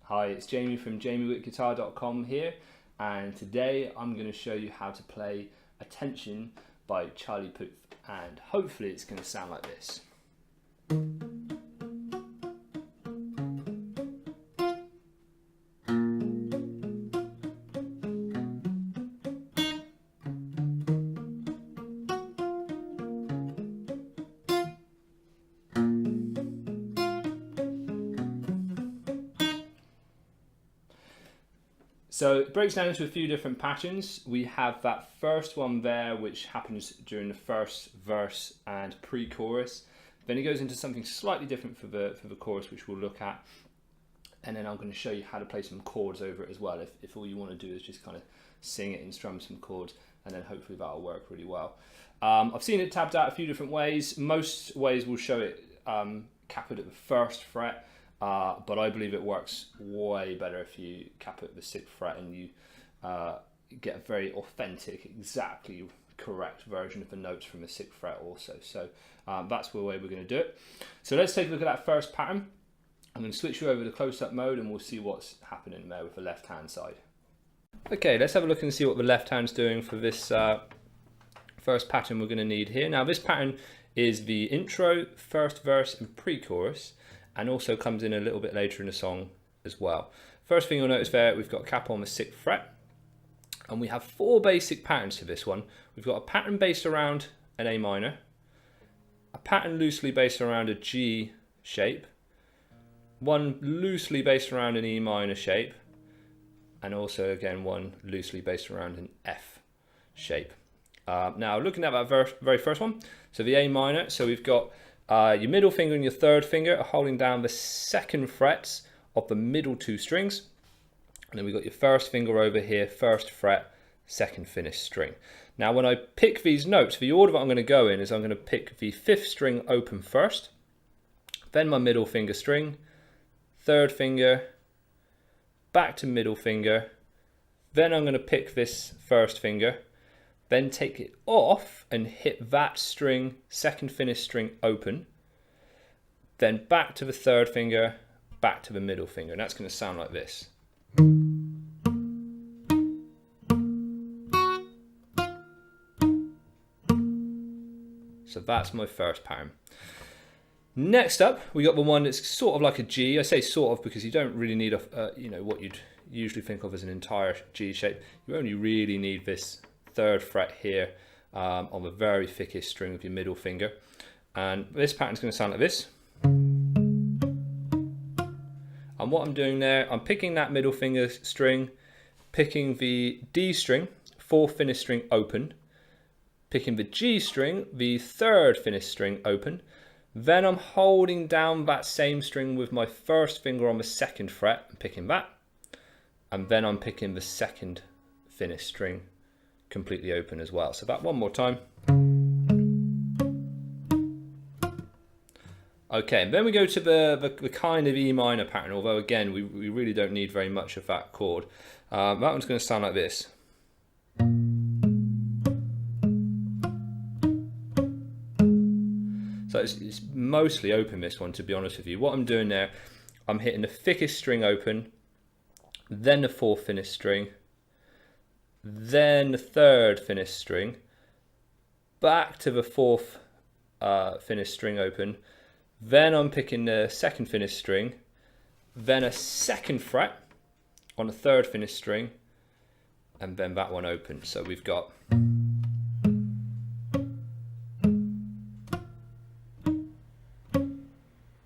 Hi, it's Jamie from jamiewittguitar.com here, and today I'm going to show you how to play Attention by Charlie Puth, and hopefully it's going to sound like this. So it breaks down into a few different patterns. We have that first one there, which happens during the first verse and pre-chorus. Then it goes into something slightly different for the chorus, which we'll look at. And then I'm going to show you how to play some chords over it as well, if all you want to do is just kind of sing it and strum some chords, and then hopefully that'll work really well. I've seen it tabbed out a few different ways. Most ways will show it capped at the first fret. But I believe it works way better if you cap it at the 6th fret and you get a very authentic, exactly correct version of the notes from the 6th fret also. So that's the way we're going to do it. So let's take a look at that first pattern. I'm going to switch you over to close-up mode and we'll see what's happening there with the left-hand side. Okay, let's have a look and see what the left hand's doing for this first pattern we're going to need here. Now this pattern is the intro, first verse and pre-chorus, and also comes in a little bit later in the song as well. First thing you'll notice there, we've got a cap on the 6th fret, and we have 4 basic patterns to this one. We've got a pattern based around an A minor, a pattern loosely based around a G shape, one loosely based around an E minor shape, and also again one loosely based around an F shape. Now looking at that very first one, so the A minor, so we've got your middle finger and your third finger are holding down the 2nd frets of the middle 2 strings, and then we've got your first finger over here, 1st fret, 2nd finished string. Now when I pick these notes, the order that I'm going to go in is I'm going to pick the 5th string open first, then my middle finger string, 3rd finger, back to middle finger, then I'm going to pick this 1st finger, then take it off and hit that string, 2nd finished string open, then back to the 3rd finger, back to the middle finger, and that's going to sound like this. So that's my first pattern. Next up, we got the one that's sort of like a G. I say sort of because you don't really need what you'd usually think of as an entire G shape. You only really need this 3rd fret here on the very thickest string of your middle finger, and this pattern's going to sound like this. And what I'm doing there, I'm picking that middle finger string, picking the D string, 4th finished string open, picking the G string, the 3rd finished string open, then I'm holding down that same string with my 1st finger on the 2nd fret and picking that, and then I'm picking the 2nd finished string completely open as well. So that one more time. Okay, and then we go to the kind of E minor pattern, although again we really don't need very much of that chord. That one's going to sound like this. So it's mostly open, this one, to be honest with you. What I'm doing there, I'm hitting the thickest string open, then the 4th finished string, then the 3rd finished string, back to the 4th finished string open, then I'm picking the 2nd finished string, then a 2nd fret on the 3rd finished string, and then that one open. So we've got and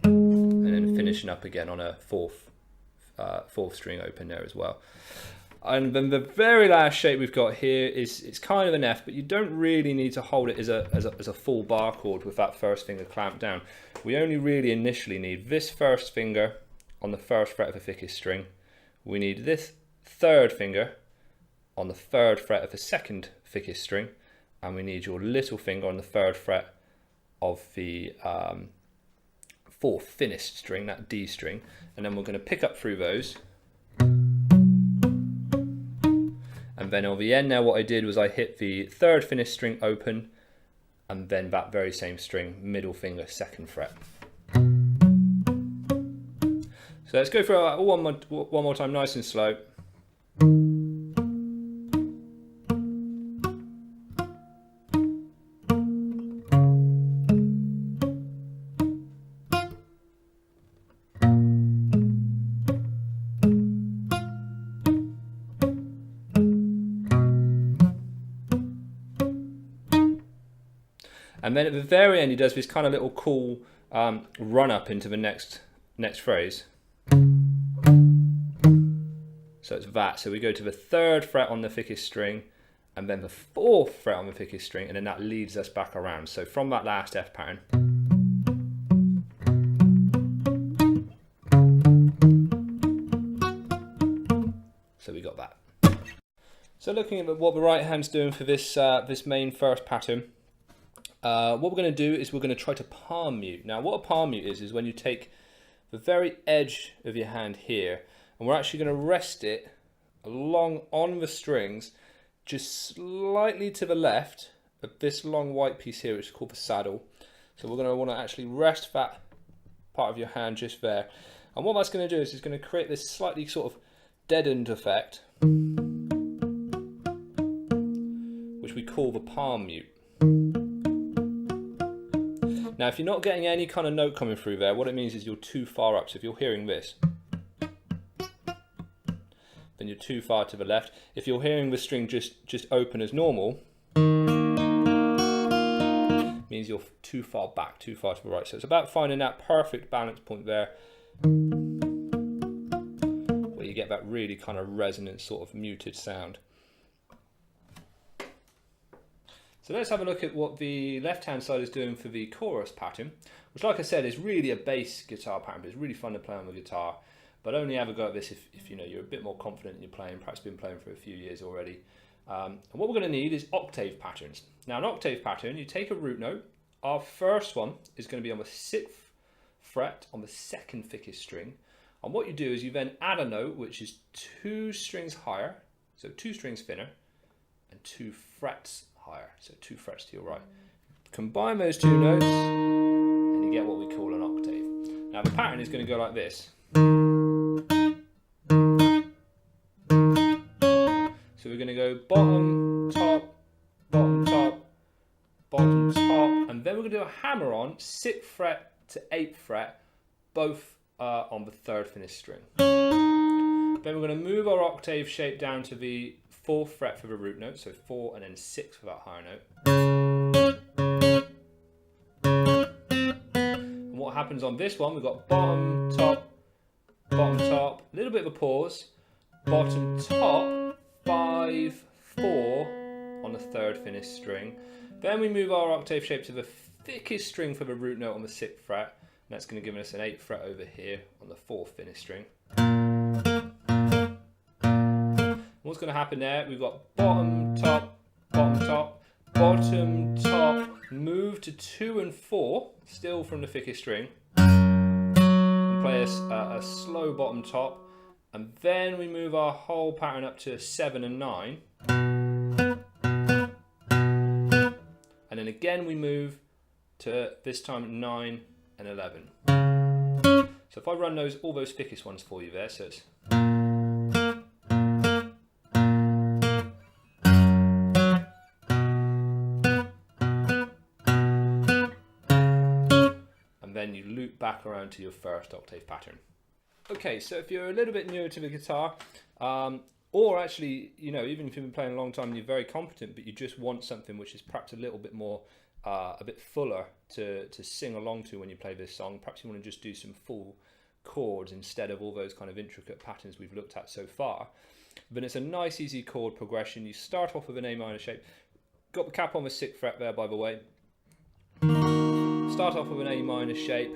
then finishing up again on a 4th string open there as well. And then the very last shape we've got here is it's kind of an F, but you don't really need to hold it as a full bar chord with that 1st finger clamped down. We only really initially need this 1st finger on the 1st fret of the thickest string. We need this 3rd finger on the 3rd fret of the 2nd thickest string, and we need your little finger on the 3rd fret of the 4th finished string, that D string, and then we're going to pick up through those. And then on the end now, what I did was I hit the 3rd finished string open, and then that very same string, middle finger, 2nd fret. So let's go through it all one more time, nice and slow. And then at the very end, he does this kind of little cool run up into the next phrase. So it's that. So we go to the 3rd fret on the thickest string, and then the 4th fret on the thickest string, and then that leads us back around. So from that last F pattern. So we got that. So looking at what the right hand's doing for this this main first pattern. What we're going to do is we're going to try to palm mute. Now what a palm mute is when you take the very edge of your hand here, and we're actually going to rest it along on the strings, just slightly to the left of this long white piece here, which is called the saddle. So we're going to want to actually rest that part of your hand just there. And what that's going to do is it's going to create this slightly sort of deadened effect, which we call the palm mute. Now, if you're not getting any kind of note coming through there, what it means is you're too far up. So if you're hearing this, then you're too far to the left. If you're hearing the string just open as normal, it means you're too far back, too far to the right. So it's about finding that perfect balance point there, where you get that really kind of resonant sort of muted sound. So let's have a look at what the left-hand side is doing for the chorus pattern, which, like I said, is really a bass guitar pattern, but it's really fun to play on the guitar. But only have a go at this if you know you're a bit more confident in your playing, perhaps been playing for a few years already. And what we're going to need is octave patterns. Now, an octave pattern, you take a root note. Our first one is going to be on the 6th fret on the 2nd thickest string. And what you do is you then add a note which is 2 strings higher, so 2 strings thinner, and 2 frets higher, so 2 frets to your right. Combine those 2 notes and you get what we call an octave. Now the pattern is going to go like this. So we're going to go bottom, top, bottom, top, bottom, top, and then we're going to do a hammer on 6th fret to 8th fret, both on the 3rd finished string. Then we're going to move our octave shape down to the 4th fret for the root note, so 4 and then 6 for that higher note. And what happens on this one, we've got bottom, top, a little bit of a pause, bottom, top, 5, 4 on the 3rd finished string. Then we move our octave shape to the thickest string for the root note on the 6th fret, and that's going to give us an 8th fret over here on the 4th finished string. What's going to happen there? We've got bottom, top, bottom, top, move to 2 and 4, still from the thickest string, and play a slow bottom top, and then we move our whole pattern up to 7 and 9, and then again we move to this time 9 and 11. So if I run all those thickest ones for you there, so it's then you loop back around to your first octave pattern. Okay, so if you're a little bit newer to the guitar, or actually, you know, even if you've been playing a long time and you're very competent, but you just want something which is perhaps a little bit more, a bit fuller to sing along to when you play this song, perhaps you want to just do some full chords instead of all those kind of intricate patterns we've looked at so far. Then it's a nice easy chord progression. You start off with an A minor shape. Got the cap on the 6th fret there, by the way. Start off with an A minor shape,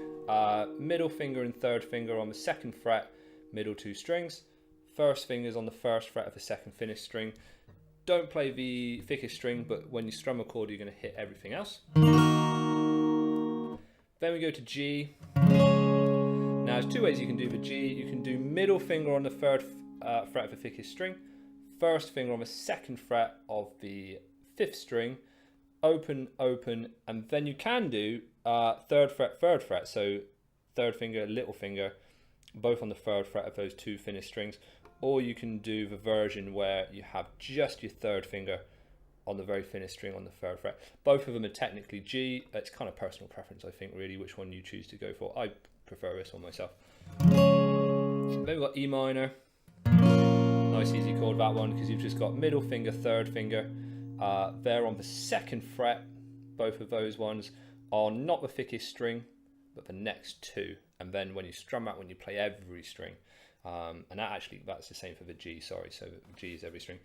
middle finger and 3rd finger on the 2nd fret, middle 2 strings, 1st finger's on the 1st fret of the 2nd finished string. Don't play the thickest string, but when you strum a chord you're going to hit everything else. Then we go to G. Now there's 2 ways you can do the G. You can do middle finger on the 3rd fret of the thickest string, 1st finger on the 2nd fret of the 5th string, open, and then you can do 3rd fret, 3rd fret, so 3rd finger, little finger, both on the 3rd fret of those 2 finished strings, or you can do the version where you have just your 3rd finger on the very finished string on the 3rd fret. Both of them are technically G. It's kind of personal preference, I think, really, which one you choose to go for. I prefer this one myself. Then we've got E minor. Nice easy chord, that one, because you've just got middle finger, 3rd finger. They're on the 2nd fret. Both of those ones are not the thickest string, but the next 2. And then when you strum out, when you play every string, and that's the same for the G, sorry, so G is every string.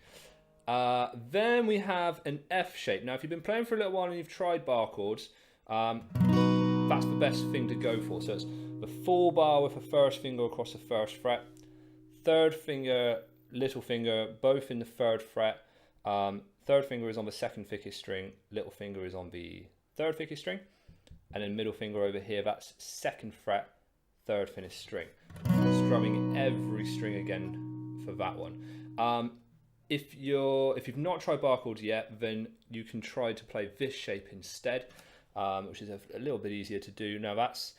Then we have an F shape. Now, if you've been playing for a little while and you've tried bar chords, that's the best thing to go for. So it's the full bar with the 1st finger across the 1st fret, 3rd finger, little finger, both in the 3rd fret. 3rd finger is on the 2nd thickest string, little finger is on the 3rd thickest string, and then middle finger over here, that's 2nd fret, 3rd finished string. Strumming every string again for that one. If you've not tried bar chords yet, then you can try to play this shape instead, which is a little bit easier to do. Now that's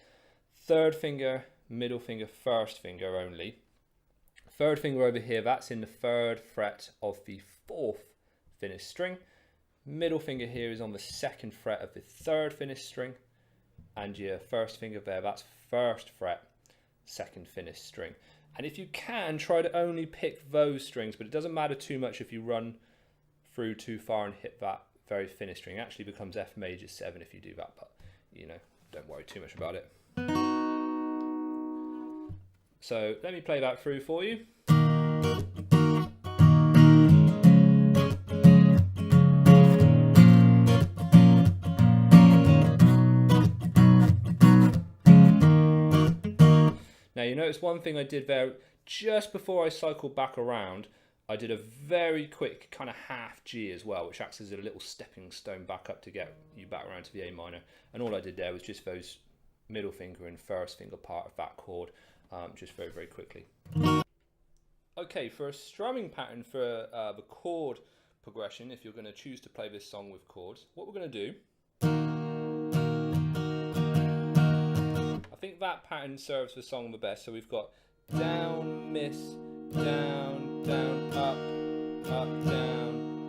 3rd finger, middle finger, 1st finger only. 3rd finger over here, that's in the 3rd fret of the 4th finished string. Middle finger here is on the 2nd fret of the 3rd finished string, and your 1st finger there, that's 1st fret, 2nd finished string. And if you can, try to only pick those strings, but it doesn't matter too much if you run through too far and hit that very finished string. It actually becomes F major 7 if you do that, but don't worry too much about it. So let me play that through for you. Now you notice one thing I did there, just before I cycled back around, I did a very quick kind of half G as well, which acts as a little stepping stone back up to get you back around to the A minor. And all I did there was just those middle finger and 1st finger part of that chord, just very, very quickly. Okay, for a strumming pattern for the chord progression, if you're going to choose to play this song with chords, what we're going to do, I think that pattern serves the song the best. So we've got down, miss, down, down, up, down,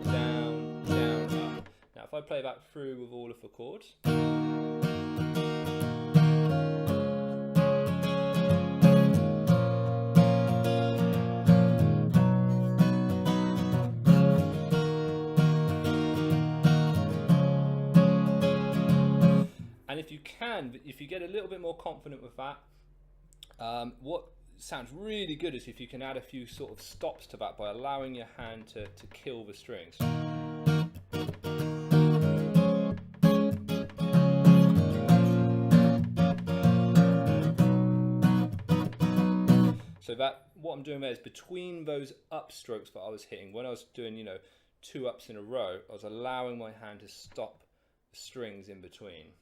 down, down, up. Now if I play that through with all of the chords. And if you get a little bit more confident with that, what sounds really good is if you can add a few sort of stops to that by allowing your hand to kill the strings. So what I'm doing there is between those up strokes that I was hitting, when I was doing 2 ups in a row, I was allowing my hand to stop the strings in between.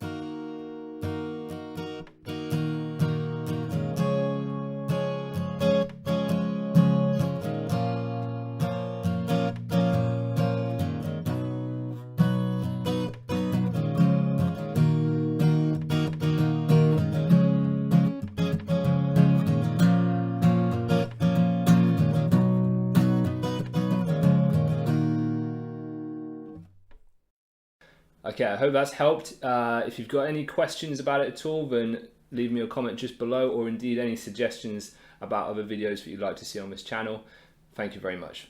Okay, I hope that's helped. If you've got any questions about it at all, then leave me a comment just below, or indeed any suggestions about other videos that you'd like to see on this channel. Thank you very much.